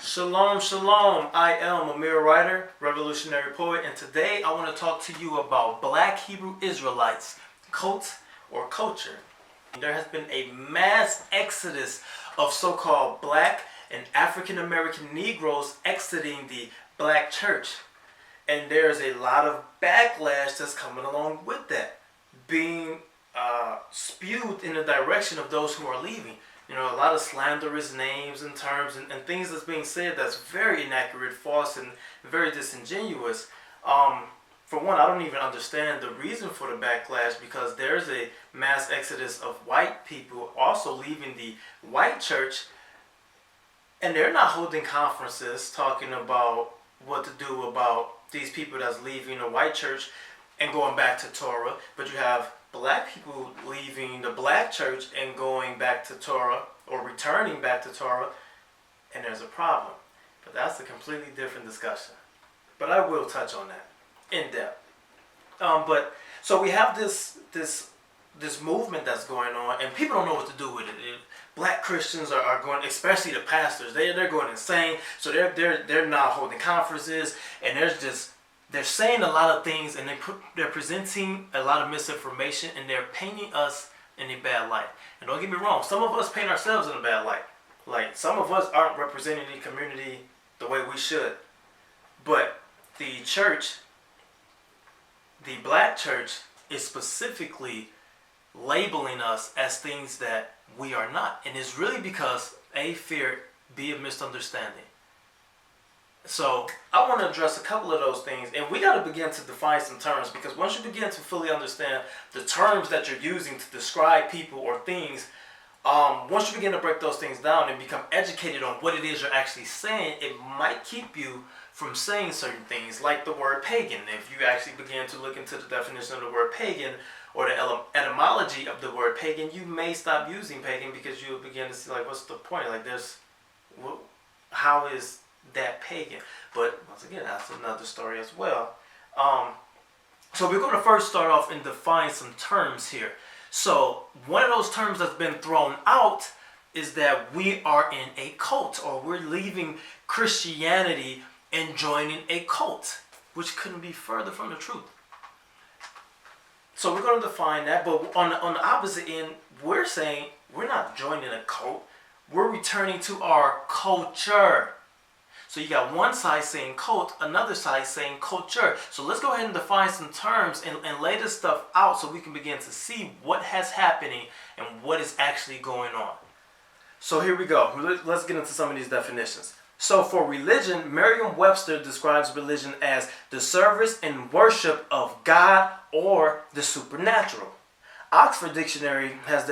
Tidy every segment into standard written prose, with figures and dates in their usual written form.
Shalom, shalom. I am Amir Writer, revolutionary poet, and today I want to talk to you about Black Hebrew Israelites, cult or culture. There has been a mass exodus of so-called Black and African American Negroes exiting the Black church. And there's a lot of backlash that's coming along with that, being spewed in the direction of those who are leaving. You know, a lot of slanderous names and terms and things that's being said that's very inaccurate, false, and very disingenuous. For one, I don't even understand the reason for the backlash, because there's a mass exodus of white people also leaving the white church, and they're not holding conferences talking about what to do about these people that's leaving the white church and going back to Torah. But you have Black people leaving the Black church and going back to Torah, or returning back to Torah, and there's a problem. But that's a completely different discussion. But I will touch on that in depth. But so we have this movement that's going on, and people don't know what to do with it. Black Christians are going, especially the pastors, they're going insane. So they're not holding conferences, and they're saying a lot of things, and they're presenting a lot of misinformation, and they're painting us in a bad light. And don't get me wrong, some of us paint ourselves in a bad light. Like, some of us aren't representing the community the way we should. But the church, the Black church, is specifically labeling us as things that we are not. And it's really because A, fear, B, a misunderstanding. So I want to address a couple of those things, and we got to begin to define some terms, because once you begin to fully understand the terms that you're using to describe people or things, once you begin to break those things down and become educated on what it is you're actually saying, it might keep you from saying certain things, like the word pagan. If you actually begin to look into the definition of the word pagan, or the etymology of the word pagan, you may stop using pagan, because you'll begin to see, like, what's the point? Like, how is that pagan? But once again, that's another story as well. So we're going to first start off and define some terms here. So one of those terms that's been thrown out is that we are in a cult, or we're leaving Christianity and joining a cult, which couldn't be further from the truth. So we're going to define that, but on the opposite end, we're saying we're not joining a cult, we're returning to our culture. So you got one side saying cult, another side saying culture. So let's go ahead and define some terms and lay this stuff out, so we can begin to see what has happening and what is actually going on. So here we go. Let's get into some of these definitions. So for religion, Merriam-Webster describes religion as the service and worship of God or the supernatural. Oxford Dictionary has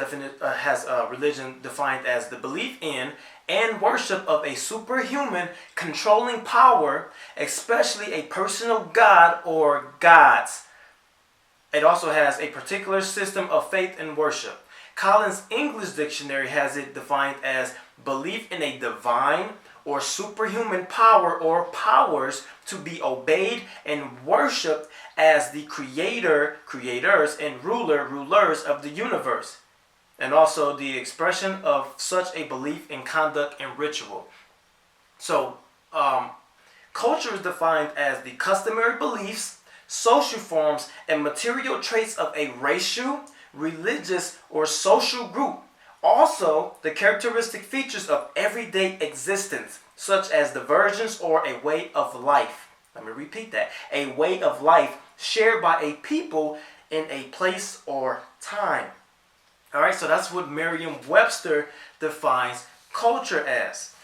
religion defined as the belief in and worship of a superhuman controlling power, especially a personal god or gods. It also has a particular system of faith and worship. Collins English Dictionary has it defined as belief in a divine or superhuman power or powers to be obeyed and worshipped as the creators, and rulers of the universe. And also the expression of such a belief in conduct and ritual. So, culture is defined as the customary beliefs, social forms, and material traits of a racial, religious, or social group. Also, the characteristic features of everyday existence, such as diversions or a way of life. Let me repeat that. A way of life shared by a people in a place or time. All right, so that's what Merriam-Webster defines culture as.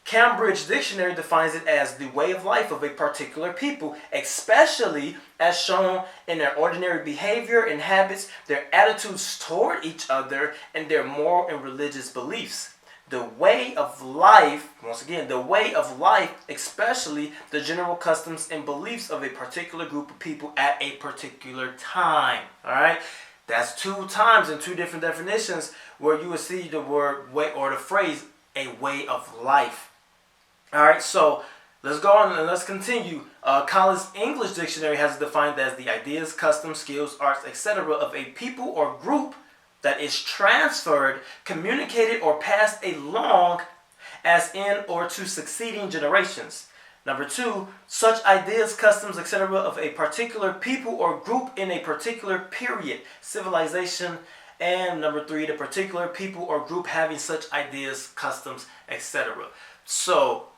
Cambridge Dictionary defines it as the way of life of a particular people, especially as shown in their ordinary behavior and habits, their attitudes toward each other, and their moral and religious beliefs. The way of life, once again, the way of life, especially the general customs and beliefs of a particular group of people at a particular time. All right? That's two times in two different definitions where you will see the word way, or the phrase a way of life. All right, so let's go on and let's continue. Collins English Dictionary has it defined as the ideas, customs, skills, arts, etc. of a people or group that is transferred, communicated, or passed along as in or to succeeding generations. Number 2, such ideas, customs, etc. of a particular people or group in a particular period, civilization. And number 3, the particular people or group having such ideas, customs, etc. So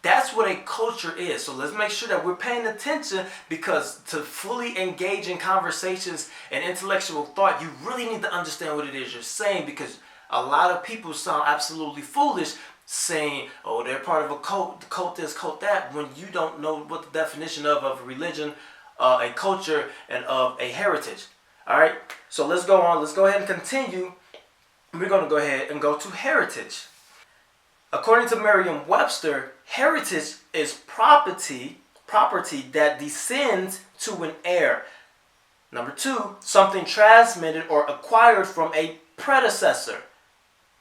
that's what a culture is. So let's make sure that we're paying attention, because to fully engage in conversations and intellectual thought, you really need to understand what it is you're saying, because a lot of people sound absolutely foolish saying, oh, they're part of a cult, cult this, cult that, when you don't know what the definition of a religion, a culture, and of a heritage. All right, so let's go on. Let's go ahead and continue. We're going to go ahead and go to heritage. According to Merriam-Webster, heritage is property that descends to an heir. Number 2, something transmitted or acquired from a predecessor,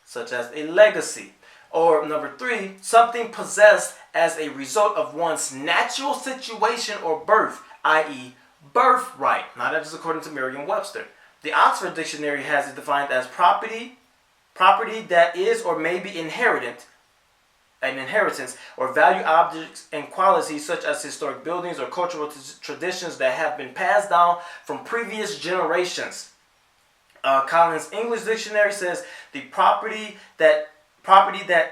such as a legacy. Or number 3, something possessed as a result of one's natural situation or birth, i.e. birthright. Now that is according to Merriam-Webster. The Oxford Dictionary has it defined as property that is or may be an inheritance, or value objects and qualities such as historic buildings or cultural traditions that have been passed down from previous generations. Collins English Dictionary says the property that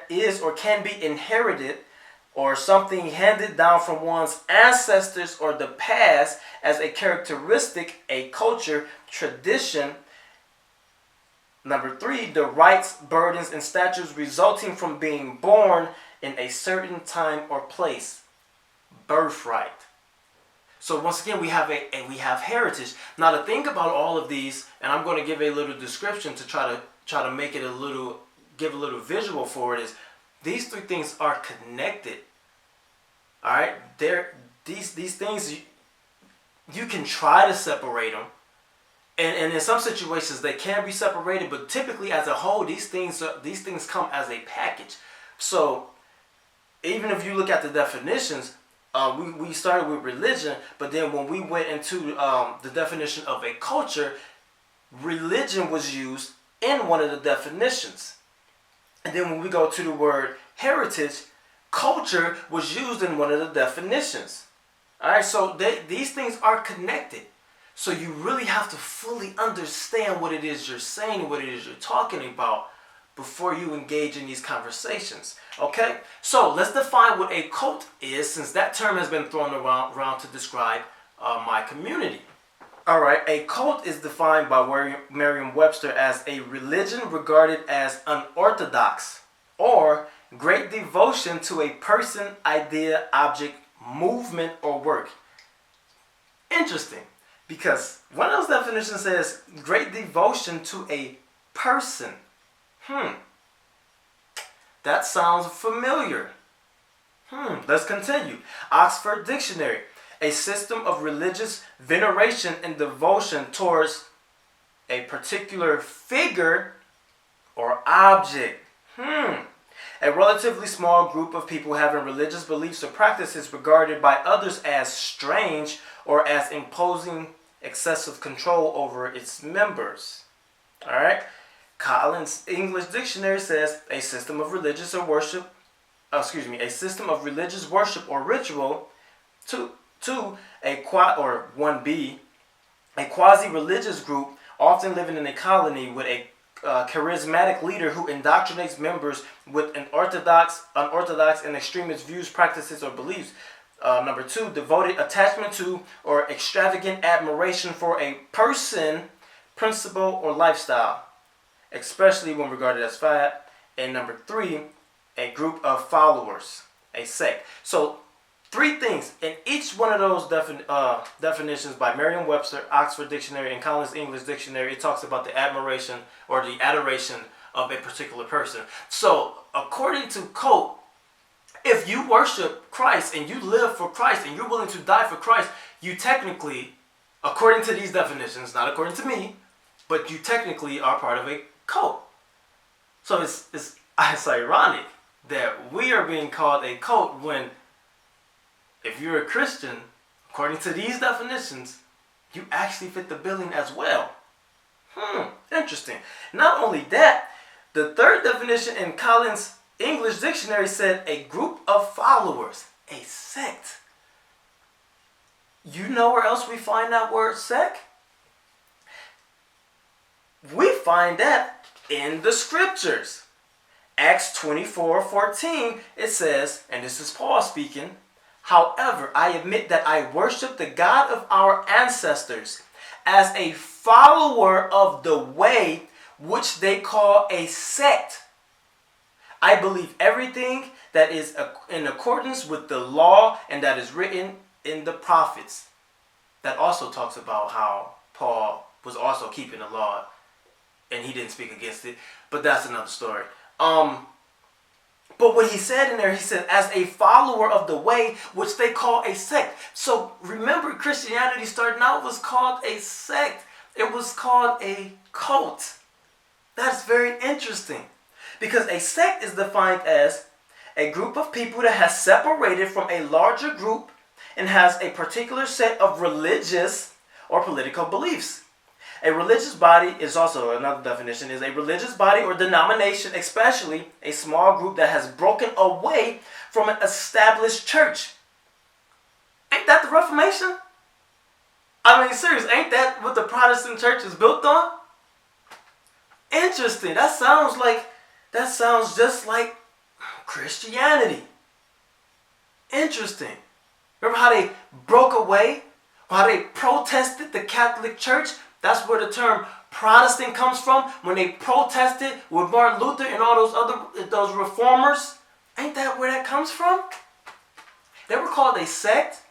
is or can be inherited, or something handed down from one's ancestors or the past as a characteristic, a culture, tradition. Number 3, the rights, burdens, and statutes resulting from being born in a certain time or place. Birthright. So once again, we have heritage. Now to think about all of these, and I'm going to give a little description to try to make it give a little visual for it, is these 3 things are connected. All right, these things, you can try to separate them. And in some situations they can be separated, but typically as a whole, these things come as a package. So even if you look at the definitions, we started with religion, but then when we went into the definition of a culture, religion was used in one of the definitions. And then when we go to the word heritage, culture was used in one of the definitions. All right, so these things are connected. So you really have to fully understand what it is you're saying, what it is you're talking about, before you engage in these conversations. Okay? So let's define what a cult is, since that term has been thrown around to describe my community. All right, a cult is defined by Merriam-Webster as a religion regarded as unorthodox, or great devotion to a person, idea, object, movement, or work. Interesting. Because one of those definitions says great devotion to a person. That sounds familiar. Let's continue. Oxford Dictionary. A system of religious veneration and devotion towards a particular figure or object. A relatively small group of people having religious beliefs or practices regarded by others as strange or as imposing excessive control over its members. All right. Collins English Dictionary says a system of religious worship or ritual. Or 1B, a quasi-religious group often living in a colony with a charismatic leader who indoctrinates members with unorthodox and extremist views, practices, or beliefs. Number 2, devoted attachment to or extravagant admiration for a person, principle, or lifestyle, especially when regarded as fad. And number 3, a group of followers, a sect. So 3 things in each one of those definitions by Merriam-Webster, Oxford Dictionary, and Collins English Dictionary. It talks about the admiration or the adoration of a particular person. So according to cult, if you worship Christ and you live for Christ and you're willing to die for Christ, you technically, according to these definitions, not according to me, but you technically are part of a cult. So it's ironic that we are being called a cult when, if you're a Christian, according to these definitions, you actually fit the billing as well. Interesting. Not only that, the third definition in Collins English dictionary said a group of followers, a sect. You know where else we find that word sect? We find that in the scriptures. Acts 24:14, it says, and this is Paul speaking, however, I admit that I worship the God of our ancestors as a follower of the way which they call a sect. I believe everything that is in accordance with the law and that is written in the prophets. That also talks about how Paul was also keeping the law and he didn't speak against it, but that's another story. But what he said in there, he said, as a follower of the way, which they call a sect. So remember, Christianity starting out was called a sect. It was called a cult. That's very interesting. Because a sect is defined as a group of people that has separated from a larger group and has a particular set of religious or political beliefs. A religious body is also another definition, is a religious body or denomination, especially a small group that has broken away from an established church. Ain't that the Reformation? I mean, serious, ain't that what the Protestant church is built on? Interesting. That sounds just like Christianity. Interesting. Remember how they broke away? How they protested the Catholic Church? That's where the term Protestant comes from. When they protested with Martin Luther and all those reformers. Ain't that where that comes from? They were called a sect.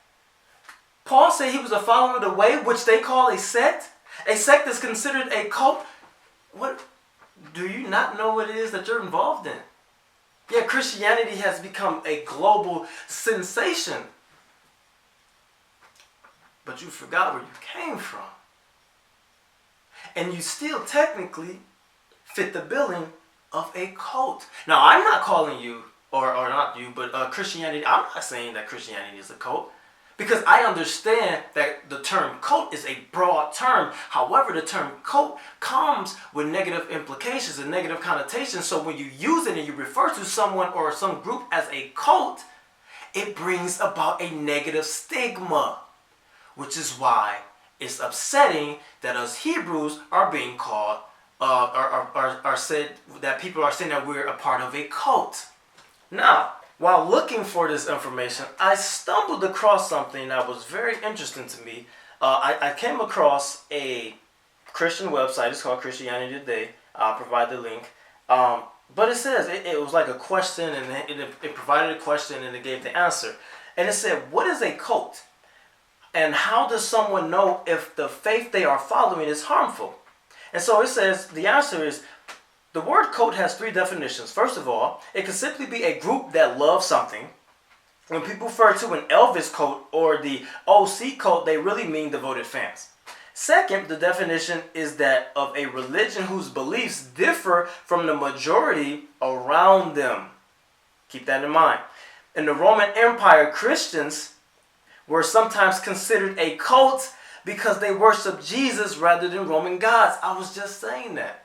Paul said he was a follower of the way, which they call a sect. A sect is considered a cult. What? Do you not know what it is that you're involved in? Yeah, Christianity has become a global sensation. But you forgot where you came from. And you still technically fit the billing of a cult. Now, I'm not calling you, or not you, but Christianity, I'm not saying that Christianity is a cult. Because I understand that the term cult is a broad term. However, the term cult comes with negative implications and negative connotations. So when you use it and you refer to someone or some group as a cult, it brings about a negative stigma. Which is why it's upsetting that us Hebrews are being called, are said that people are saying that we're a part of a cult. Now, while looking for this information, I stumbled across something that was very interesting to me. I came across a Christian website. It's called Christianity Today. I'll provide the link. But it says, it was like a question, and it provided a question and it gave the answer. And it said, what is a cult? And how does someone know if the faith they are following is harmful? And so it says, the answer is, the word cult has three definitions. First of all, it can simply be a group that loves something. When people refer to an Elvis cult or the OC cult, they really mean devoted fans. Second, the definition is that of a religion whose beliefs differ from the majority around them. Keep that in mind. In the Roman Empire, Christians were sometimes considered a cult because they worshiped Jesus rather than Roman gods. I was just saying that.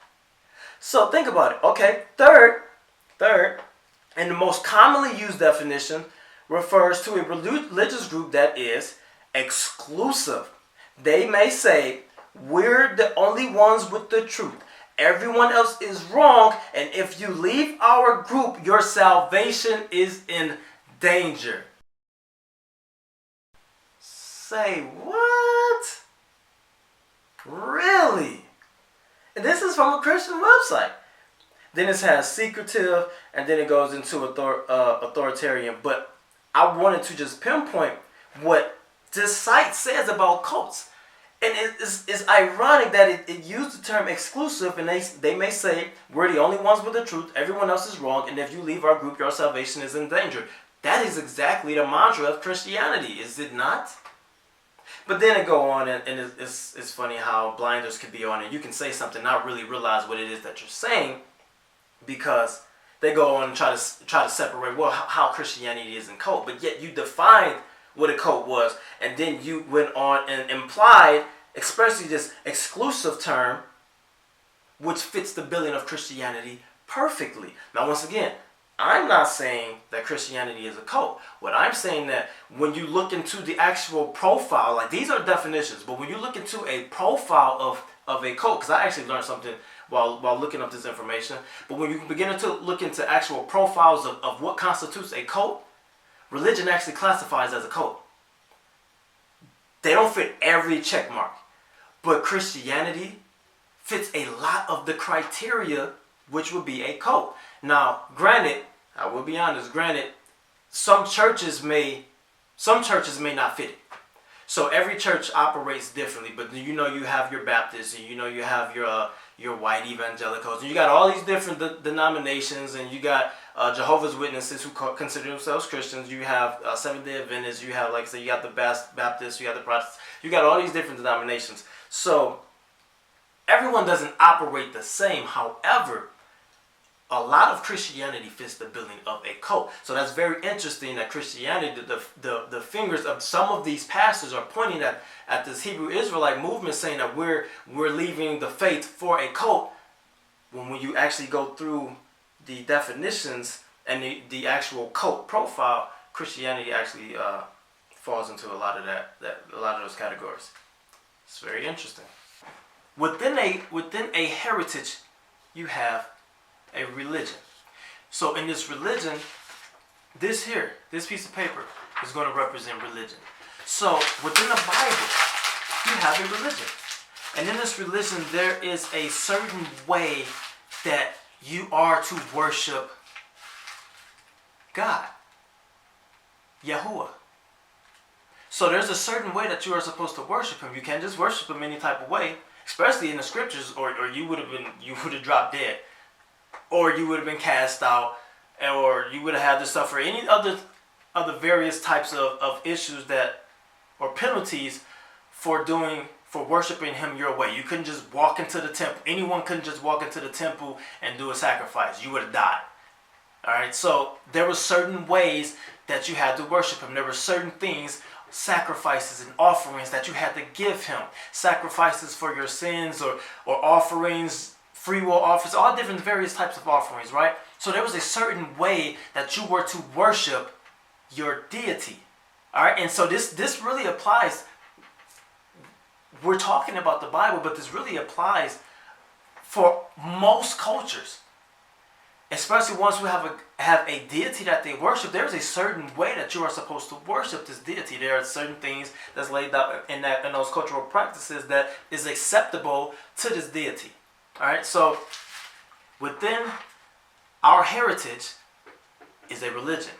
So think about it. Okay, third, and the most commonly used definition refers to a religious group that is exclusive. They may say, we're the only ones with the truth. Everyone else is wrong, and if you leave our group, your salvation is in danger. Say what? Really? And this is from a Christian website. Then it has secretive, and then it goes into authoritarian. But I wanted to just pinpoint what this site says about cults. And it's ironic that it used the term exclusive, and they may say, we're the only ones with the truth, everyone else is wrong, and if you leave our group, your salvation is in danger. That is exactly the mantra of Christianity, is it not? But then it go on, and it's funny how blinders can be on, and you can say something, not really realize what it is that you're saying, because they go on and try to separate, well, how Christianity is in cult, but yet you defined what a cult was, and then you went on and implied, especially this exclusive term, which fits the billing of Christianity perfectly. Now, once again, I'm not saying that Christianity is a cult. What I'm saying that when you look into the actual profile, like these are definitions, but when you look into a profile of a cult, because I actually learned something while looking up this information, but when you begin to look into actual profiles of what constitutes a cult, religion actually classifies as a cult. They don't fit every check mark, but Christianity fits a lot of the criteria which would be a cult. Now, granted, I will be honest, some churches may not fit it. So every church operates differently, but you have your Baptists, and you have your white evangelicals, and you got all these different denominations, and you got Jehovah's Witnesses who consider themselves Christians. You have Seventh-day Adventists. You have, like I said, you got the Baptists. You got the Protestants. You got all these different denominations. So everyone doesn't operate the same. However, a lot of Christianity fits the billing of a cult. So that's very interesting that Christianity, the fingers of some of these pastors are pointing at this Hebrew Israelite movement, saying that we're leaving the faith for a cult. When you actually go through the definitions and the actual cult profile, Christianity actually falls into a lot of a lot of those categories. It's very interesting. Within a heritage, you have a religion. So in this religion, this piece of paper is going to represent religion. So within the Bible, you have a religion. And in this religion, there is a certain way that you are to worship God, Yahuwah. So there's a certain way that you are supposed to worship Him. You can't just worship Him any type of way, especially in the scriptures, or you would have dropped dead. Or you would have been cast out, or you would have had to suffer any other various types of issues or penalties for worshiping Him your way. You couldn't just walk into the temple. Anyone couldn't just walk into the temple and do a sacrifice. You would have died. All right. So there were certain ways that you had to worship Him. There were certain things, sacrifices and offerings that you had to give Him. Sacrifices for your sins, or offerings, free will offerings, all different various types of offerings, right? So there was a certain way that you were to worship your deity. All right, and so this really applies. We're talking about the Bible, but this really applies for most cultures. Especially once we have a deity that they worship, there's a certain way that you are supposed to worship this deity. There are certain things that's laid out in those cultural practices that is acceptable to this deity. All right, so within our heritage is a religion.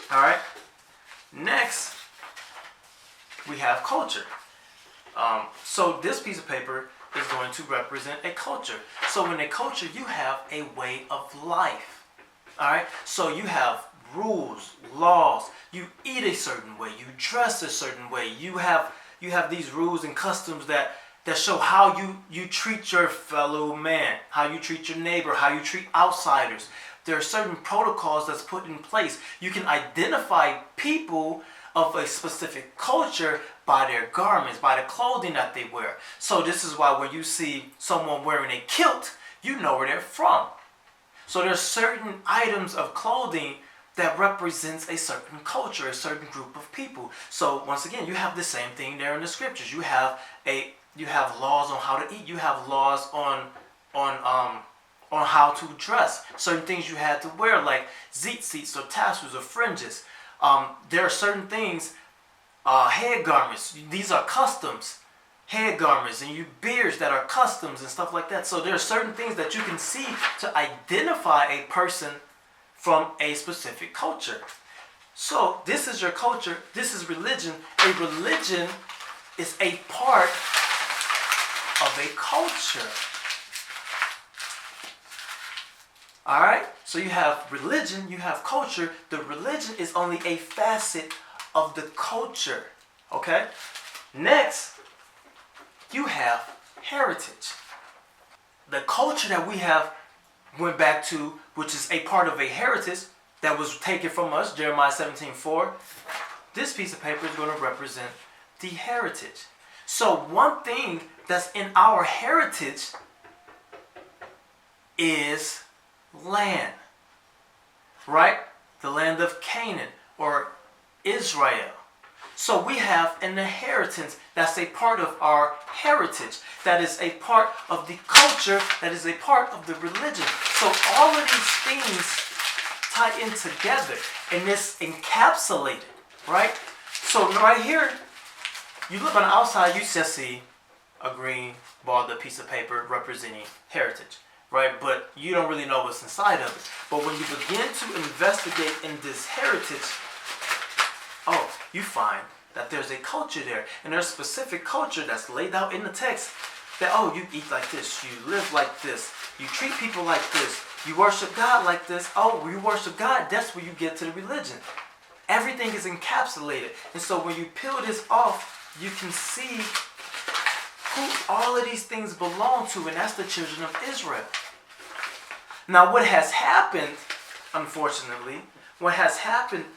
All right, next we have culture. So this piece of paper is going to represent a culture. So in a culture, you have a way of life. All right, so you have rules, laws. You eat a certain way. You dress a certain way. You have these rules and customs that show how you treat your fellow man, how you treat your neighbor, how you treat outsiders. There are certain protocols that's put in place. You can identify people of a specific culture by their garments, by the clothing that they wear. So this is why when you see someone wearing a kilt, you know where they're from. So there's certain items of clothing that represents a certain culture, a certain group of people. So once again, you have the same thing there in the scriptures. You have laws on how to eat. You have laws on how to dress. Certain things you had to wear, like tzitzits or tassels or fringes. There are certain things, head garments. These are customs, head garments, and beards that are customs and stuff like that. So there are certain things that you can see to identify a person from a specific culture. So this is your culture. This is religion. A religion is a part of a culture. All right? So you have religion, you have culture. The religion is only a facet of the culture. Okay? Next, you have heritage. The culture that we have went back to, which is a part of a heritage that was taken from us, Jeremiah 17:4. This piece of paper is going to represent the heritage. So one thing that's in our heritage is land. right? The land of Canaan or Israel. So we have an inheritance that's a part of our heritage, that is a part of the culture, that is a part of the religion. So all of these things tie in together, and it's encapsulated, right? So right here, you look on the outside, you just see a green balled piece of paper representing heritage, right? But you don't really know what's inside of it. But when you begin to investigate in this heritage, you find that there's a culture there, and there's a specific culture that's laid out in the text that, you eat like this, you live like this, you treat people like this, you worship God like this. You worship God, that's where you get to the religion. Everything is encapsulated. And so when you peel this off, you can see who all of these things belong to, and that's the children of Israel. Now what has happened, unfortunately,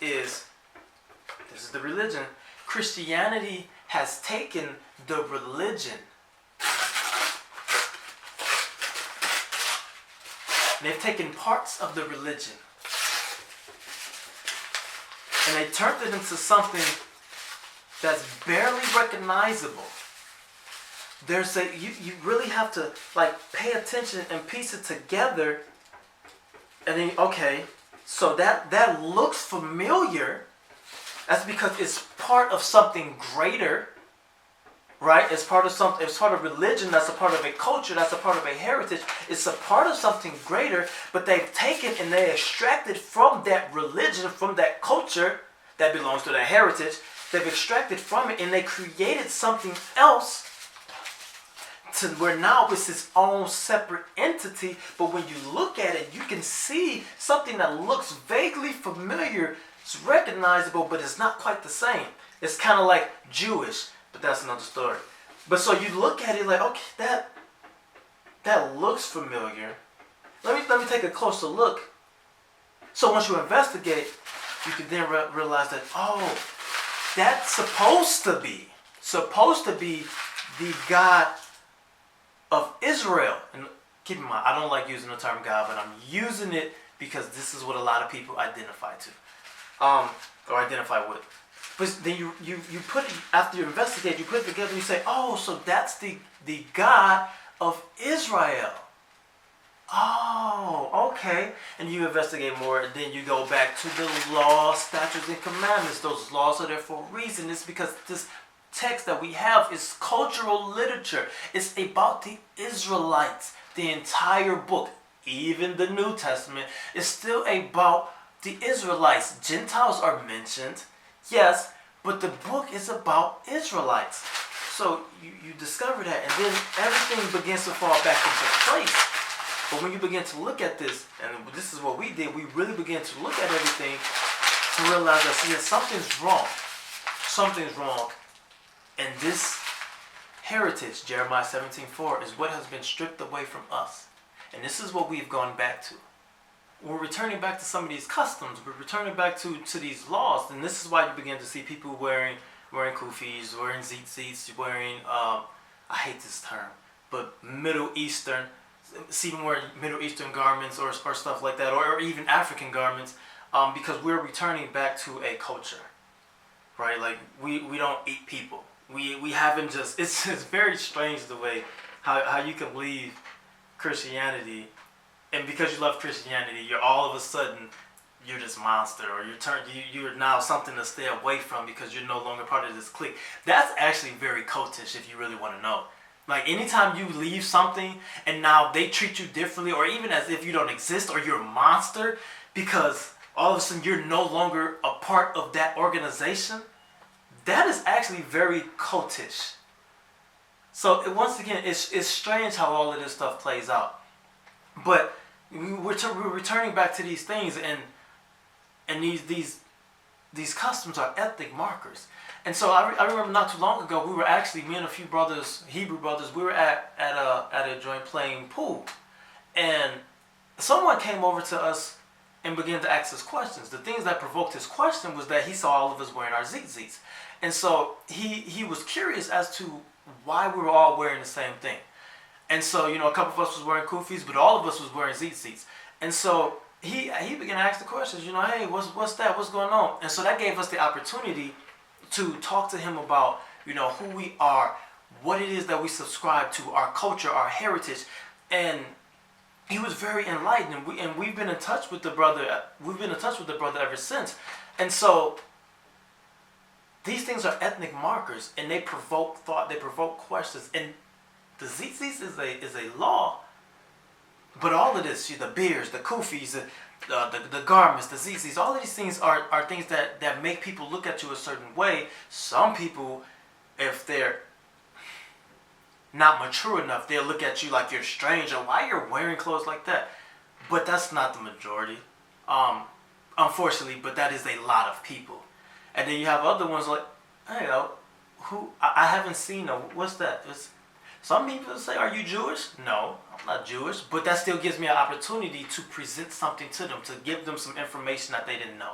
is, this is the religion, Christianity has taken the religion. They've taken parts of the religion and they turned it into something that's barely recognizable. You really have to pay attention and piece it together, and then so that looks familiar. That's because it's part of something greater, right? It's part of something. It's part of religion. That's a part of a culture. That's a part of a heritage. It's a part of something greater. But they've taken and they extracted from that religion, from that culture that belongs to that heritage. They've extracted from it and they created something else to where now it's its own separate entity. But when you look at it, you can see something that looks vaguely familiar. It's recognizable, but it's not quite the same. It's kind of like Jewish, but that's another story. But so you look at it like, okay, that looks familiar. Let me take a closer look. So once you investigate, you can then realize that, that's supposed to be the God of Israel. And keep in mind, I don't like using the term God, but I'm using it because this is what a lot of people identify to. Or identify with. But then you put it, after you investigate, you put it together and you say, so that's the God of Israel. Okay. And you investigate more, and then you go back to the laws, statutes, and commandments. Those laws are there for a reason. It's because this text that we have is cultural literature. It's about the Israelites. The entire book, even the New Testament, is still about the Israelites. Gentiles are mentioned, yes, but the book is about Israelites. So you discover that, and then everything begins to fall back into place. But when you begin to look at this, and this is what we did, we really began to look at everything to realize that something's wrong. Something's wrong. And this heritage, Jeremiah 17:4, is what has been stripped away from us. And this is what we've gone back to. We're returning back to some of these customs. We're returning back to these laws. And this is why you begin to see people wearing kufis, wearing tzitzits, wearing, I hate this term, but Middle Eastern, even wearing Middle Eastern garments or stuff like that, or even African garments, because we're returning back to a culture, right? Like, we don't eat people. We haven't just, it's very strange the way how you can leave Christianity, and because you love Christianity, you're all of a sudden, you're this monster, or you're now something to stay away from because you're no longer part of this clique. That's actually very cultish if you really want to know. Like, anytime you leave something and now they treat you differently, or even as if you don't exist or you're a monster, because all of a sudden you're no longer a part of that organization, that is actually very cultish. So once again, it's strange how all of this stuff plays out. But we're returning back to these things, and these customs are ethnic markers. And so I remember not too long ago, we were actually, me and a few brothers, Hebrew brothers, we were at a joint playing pool, and someone came over to us and began to ask us questions. The things that provoked his question was that he saw all of us wearing our tzitzits, and so he was curious as to why we were all wearing the same thing. And so, a couple of us was wearing kufis, but all of us was wearing tzitzits. And so he began to ask the questions. Hey, what's that? What's going on? And so that gave us the opportunity to talk to him about who we are, what it is that we subscribe to, our culture, our heritage, and he was very enlightened. And we've been in touch with the brother. We've been in touch with the brother ever since. And so these things are ethnic markers, and they provoke thought. They provoke questions. And the tzitzis is a law. But all of this, the beards, the kufis, the garments, the tzitzis, all of these things are things that make people look at you a certain way. Some people, if they're not mature enough, they'll look at you like you're strange, or why you're wearing clothes like that. But that's not the majority, unfortunately. But that is a lot of people. And then you have other ones like, hey, who I haven't seen. What's that? Some people say, are you Jewish? No, I'm not Jewish. But that still gives me an opportunity to present something to them, to give them some information that they didn't know.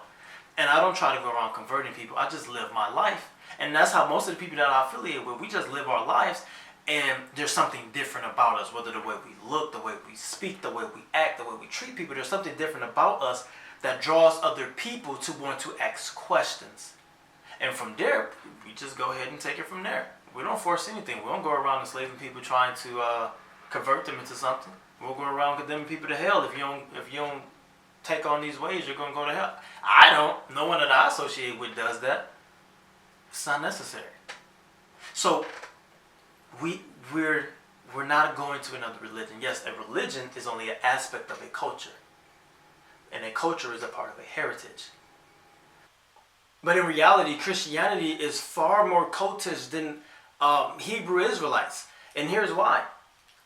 And I don't try to go around converting people. I just live my life. And that's how most of the people that I affiliate with, we just live our lives. And there's something different about us, whether the way we look, the way we speak, the way we act, the way we treat people. There's something different about us that draws other people to want to ask questions. And from there, we just go ahead and take it from there. We don't force anything. We don't go around enslaving people trying to convert them into something. We'll go around condemning people to hell. If you don't take on these ways, you're going to go to hell. I don't. No one that I associate with does that. It's not necessary. So we're not going to another religion. Yes, a religion is only an aspect of a culture. And a culture is a part of a heritage. But in reality, Christianity is far more cultish than Hebrew Israelites. And here's why.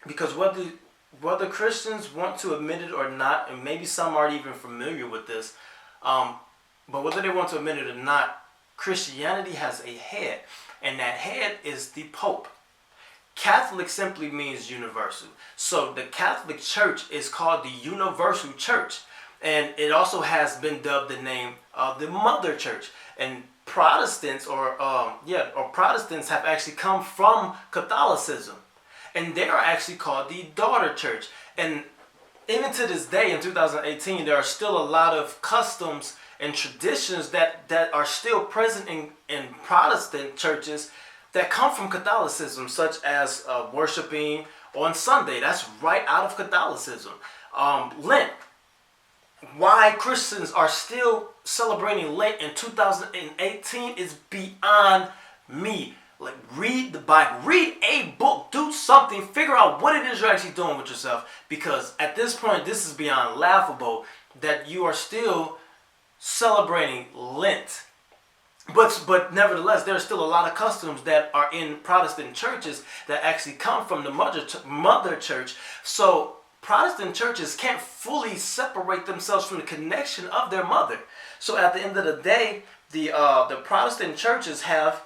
Because whether Christians want to admit it or not, and maybe some aren't even familiar with this, but whether they want to admit it or not, Christianity has a head. And that head is the Pope. Catholic simply means universal. So the Catholic Church is called the Universal Church. And it also has been dubbed the name of the Mother Church. And Protestants Protestants have actually come from Catholicism. And they are actually called the Daughter Church. And even to this day, in 2018, there are still a lot of customs and traditions that are still present in Protestant churches that come from Catholicism, such as worshiping on Sunday. That's right out of Catholicism. Lent. Why Christians are still celebrating Lent in 2018 is beyond me. Like, read the Bible, read a book, do something, figure out what it is you're actually doing with yourself. Because at this point, this is beyond laughable that you are still celebrating Lent. But nevertheless, there are still a lot of customs that are in Protestant churches that actually come from the mother church. So Protestant churches can't fully separate themselves from the connection of their mother. So at the end of the day, the Protestant churches have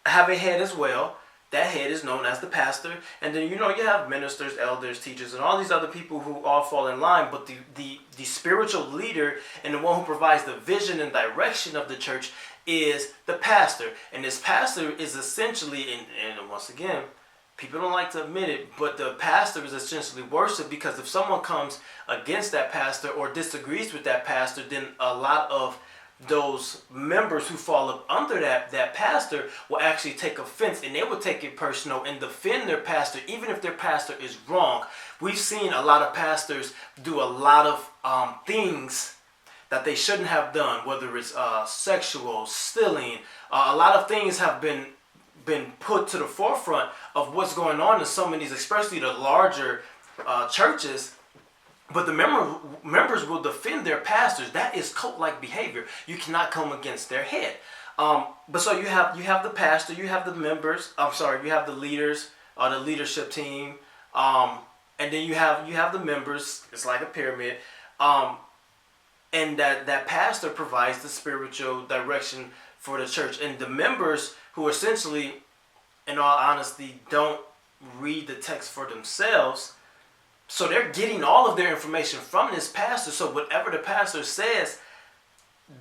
a head as well. That head is known as the pastor. And then you have ministers, elders, teachers, and all these other people who all fall in line. But the spiritual leader and the one who provides the vision and direction of the church is the pastor. And this pastor is essentially, and once again, people don't like to admit it, but the pastor is essentially worship, because if someone comes against that pastor or disagrees with that pastor, then a lot of those members who fall up under that pastor will actually take offense, and they will take it personal and defend their pastor, even if their pastor is wrong. We've seen a lot of pastors do a lot of things that they shouldn't have done, whether it's sexual, stealing. A lot of things have been put to the forefront of what's going on in some of these, especially the larger churches. But the members will defend their pastors. That is cult-like behavior. You cannot come against their head. But so you have the pastor, you have the members. You have the leaders, the leadership team, and then you have the members. It's like a pyramid. And that pastor provides the spiritual direction for the church. And the members, who essentially, in all honesty, don't read the text for themselves, so they're getting all of their information from this pastor. So whatever the pastor says,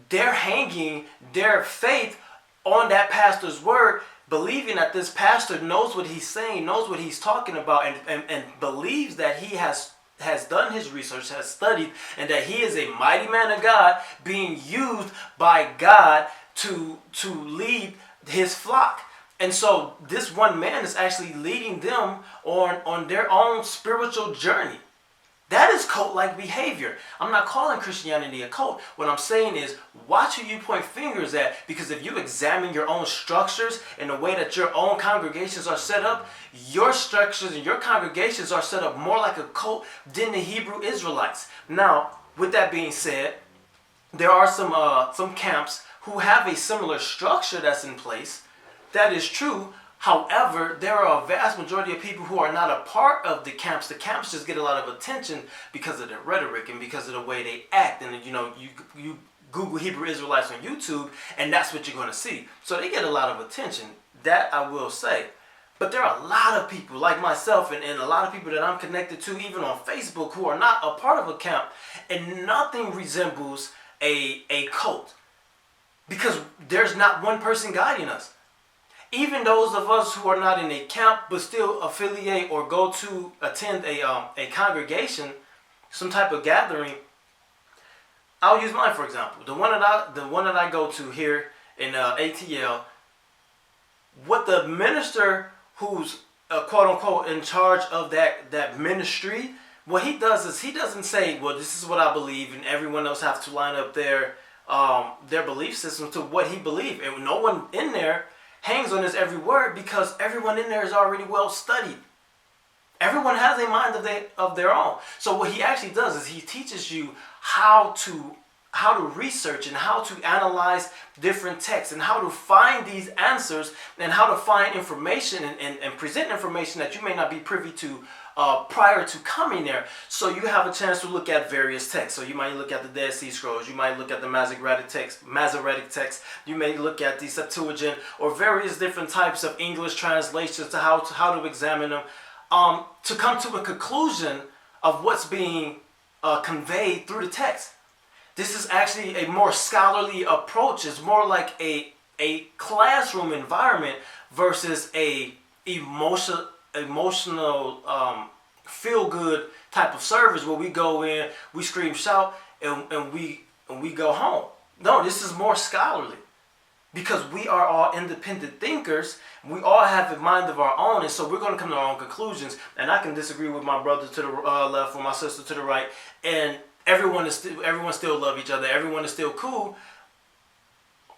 they're hanging their faith on that pastor's word, believing that this pastor knows what he's saying, knows what he's talking about, and believes that he has has done his research, has studied, and that he is a mighty man of God being used by God to lead his flock. And so this one man is actually leading them on their own spiritual journey. That is cult-like behavior. I'm not calling Christianity a cult. What I'm saying is, watch who you point fingers at, because if you examine your own structures and the way that your own congregations are set up, your structures and your congregations are set up more like a cult than the Hebrew Israelites. Now, with that being said, there are some camps who have a similar structure that's in place. That is true. However, there are a vast majority of people who are not a part of the camps. The camps just get a lot of attention because of their rhetoric and because of the way they act. And you Google Hebrew Israelites on YouTube, and that's what you're going to see. So they get a lot of attention. That I will say. But there are a lot of people like myself and a lot of people that I'm connected to, even on Facebook, who are not a part of a camp. And nothing resembles a cult. Because there's not one person guiding us. Even those of us who are not in a camp but still affiliate or go to attend a congregation, some type of gathering. I'll use mine for example. The one that I go to here in ATL. What the minister who's quote unquote in charge of that ministry, what he does is he doesn't say, well, this is what I believe, and everyone else have to line up their belief system to what he believes, and no one in there hangs on his every word, because everyone in there is already well studied. Everyone has a mind of their own. So what he actually does is he teaches you how to research and how to analyze different texts and how to find these answers and how to find information and present information that you may not be privy to prior to coming there. So you have a chance to look at various texts. So you might look at the Dead Sea Scrolls, you might look at the Masoretic text, you may look at the Septuagint or various different types of English translations to how to examine them, to come to a conclusion of what's being conveyed through the text. This is actually a more scholarly approach. It's more like a classroom environment versus a emotional feel-good type of service where we go in, we scream, shout, and we go home. No, this is more scholarly because we are all independent thinkers. We all have a mind of our own, and so we're going to come to our own conclusions. And I can disagree with my brother to the left or my sister to the right, and everyone still love each other. Everyone is still cool.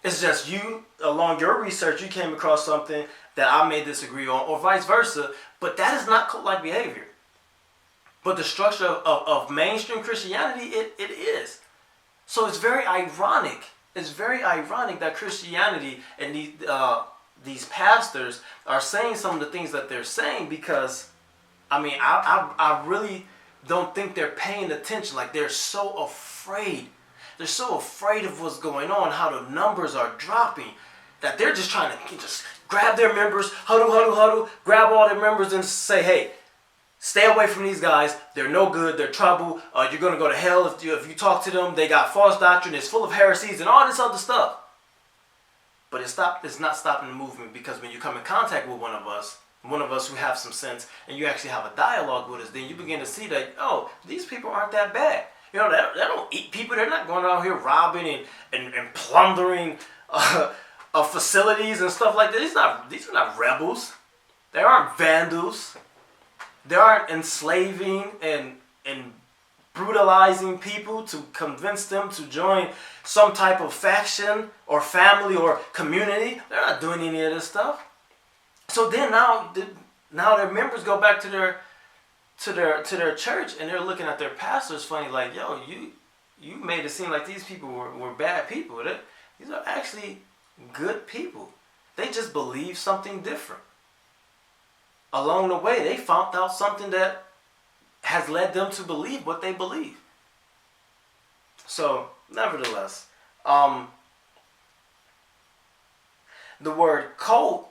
It's just you, along your research, you came across something that I may disagree on, or vice versa. But that is not cult-like behavior. But the structure of mainstream Christianity, it is. So it's very ironic. It's very ironic that Christianity and these pastors are saying some of the things that they're saying, because, I mean, I really don't think they're paying attention. Like, they're so afraid. They're so afraid of what's going on, how the numbers are dropping, that they're just trying to just grab their members, huddle, grab all their members and say, hey, stay away from these guys. They're no good. They're trouble. You're going to go to hell if you talk to them. They got false doctrine. It's full of heresies and all this other stuff. But it's not stopping the movement, because when you come in contact with one of us who have some sense, and you actually have a dialogue with us, then you begin to see that, oh, these people aren't that bad. You know, they don't eat people. They're not going out here robbing and plundering facilities and stuff like that. These are not rebels. They aren't vandals. They aren't enslaving and brutalizing people to convince them to join some type of faction or family or community. They're not doing any of this stuff. So then now their members go back to their church, and they're looking at their pastors funny, like, yo, you made it seem like these people were bad people. These are actually good people. They just believe something different. Along the way, they found out something that has led them to believe what they believe. So, nevertheless, the word cult,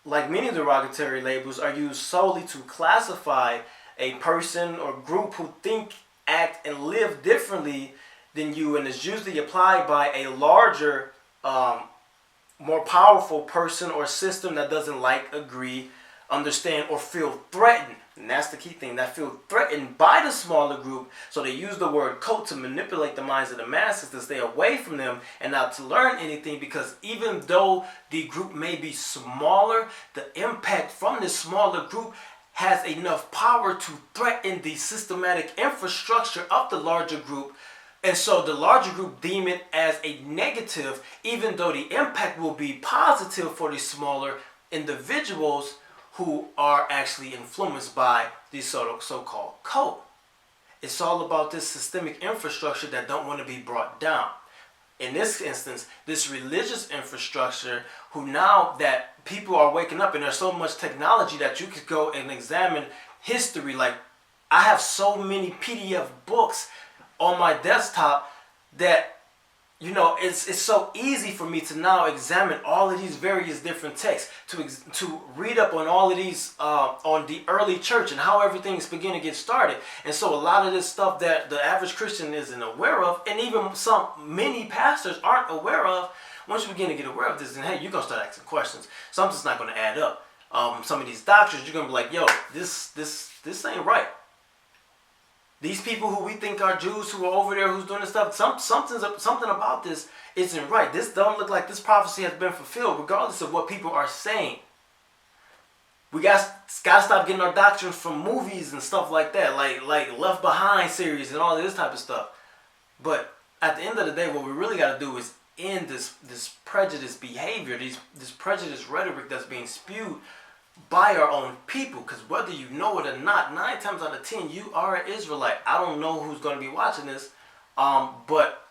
like many derogatory labels, are used solely to classify a person or group who think, act, and live differently than you, and is usually applied by a larger, more powerful person or system that doesn't like, agree, understand or feel threatened. And that's the key thing, that feel threatened by the smaller group. So they use the word cult to manipulate the minds of the masses to stay away from them and not to learn anything, because even though the group may be smaller, the impact from this smaller group has enough power to threaten the systematic infrastructure of the larger group. And so the larger group deem it as a negative, even though the impact will be positive for the smaller individuals who are actually influenced by the so-called cult. It's all about this systemic infrastructure that don't want to be brought down. In this instance, this religious infrastructure, who now that people are waking up and there's so much technology that you could go and examine history. Like, I have so many PDF books on my desktop that, you know, it's so easy for me to now examine all of these various different texts, to read up on all of these, on the early church and how everything's beginning to get started. And so a lot of this stuff that the average Christian isn't aware of, and even many pastors aren't aware of, once you begin to get aware of this, then hey, you're going to start asking questions. Something's not going to add up. Some of these doctrines, you're going to be like, yo, this ain't right. These people who we think are Jews, who are over there, who's doing this stuff, something about this isn't right. This don't look like this prophecy has been fulfilled, regardless of what people are saying. We gotta stop getting our doctrines from movies and stuff like that, like Left Behind series and all this type of stuff. But at the end of the day, what we really gotta do is end this prejudiced behavior, this prejudiced rhetoric that's being spewed by our own people. Because whether you know it or not, 9 times out of 10 you are an Israelite. I don't know who's going to be watching this, but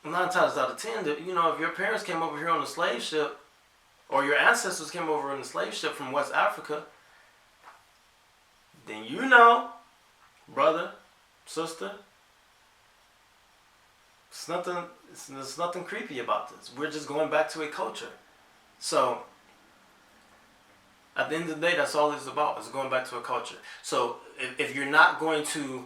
9 times out of 10, you know, if your parents came over here on a slave ship, or your ancestors came over on a slave ship from West Africa, then you know, brother, sister, there's nothing creepy about this. We're just going back to a culture. So at the end of the day, that's all it's about, is going back to a culture. So if you're not going to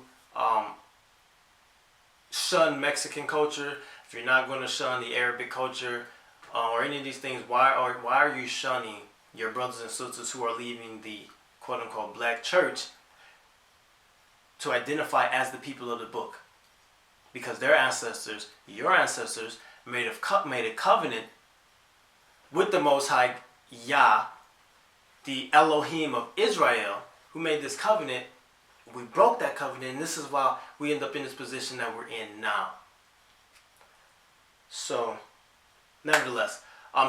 shun Mexican culture, if you're not going to shun the Arabic culture, or any of these things, why are you shunning your brothers and sisters who are leaving the quote-unquote black church to identify as the people of the book? Because their ancestors, your ancestors, made a covenant with the Most High Yah, the Elohim of Israel, who made this covenant. We broke that covenant, and this is why we end up in this position that we're in now. So, nevertheless,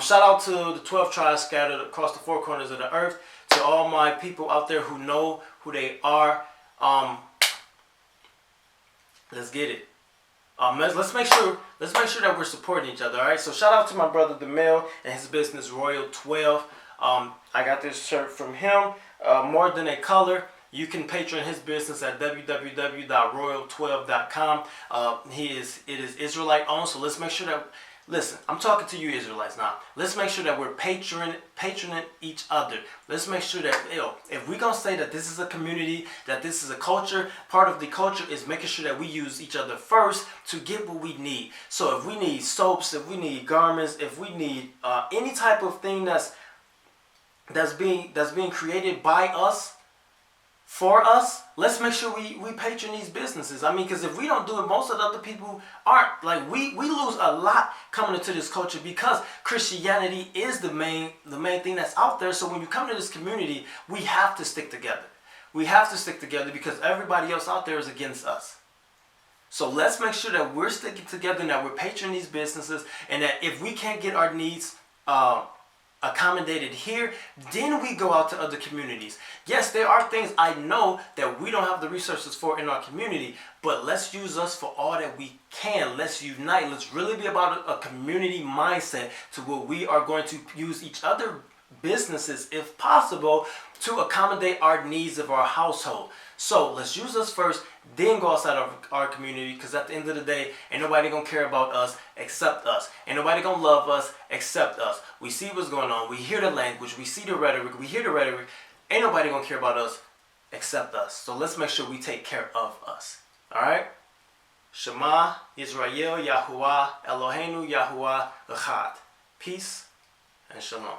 shout out to the 12 tribes scattered across the 4 corners of the earth, to all my people out there who know who they are. Let's get it. Let's make sure that we're supporting each other. All right. So shout out to my brother DeMille and his business Royal 12. I got this shirt from him. More Than a Color. You can patron his business at www.royal12.com. It is Israelite owned. So let's make sure that, listen, I'm talking to you Israelites now. Let's make sure that we're patroning each other. Let's make sure that, if we're going to say that this is a community, that this is a culture, part of the culture is making sure that we use each other first to get what we need. So if we need soaps, if we need garments, if we need any type of thing that's being created by us, for us, let's make sure we patron these businesses. I mean, because if we don't do it, most of the other people aren't. Like, we lose a lot coming into this culture, because Christianity is the main thing that's out there. So when you come to this community, we have to stick together. We have to stick together because everybody else out there is against us. So let's make sure that we're sticking together and that we're patroning these businesses, and that if we can't get our needs accommodated here, then we go out to other communities. Yes, there are things I know that we don't have the resources for in our community, but let's use us for all that we can. Let's unite. Let's really be about a community mindset, to where we are going to use each other businesses, if possible, to accommodate our needs of our household. So let's use us first, then go outside of our community, because at the end of the day, ain't nobody gonna care about us except us. Ain't nobody gonna love us except us. We see what's going on. We hear the language. We see the rhetoric. We hear the rhetoric. Ain't nobody gonna care about us except us. So let's make sure we take care of us. All right? Shema Yisrael Yahuwah Eloheinu Yahuwah Echad. Peace and shalom.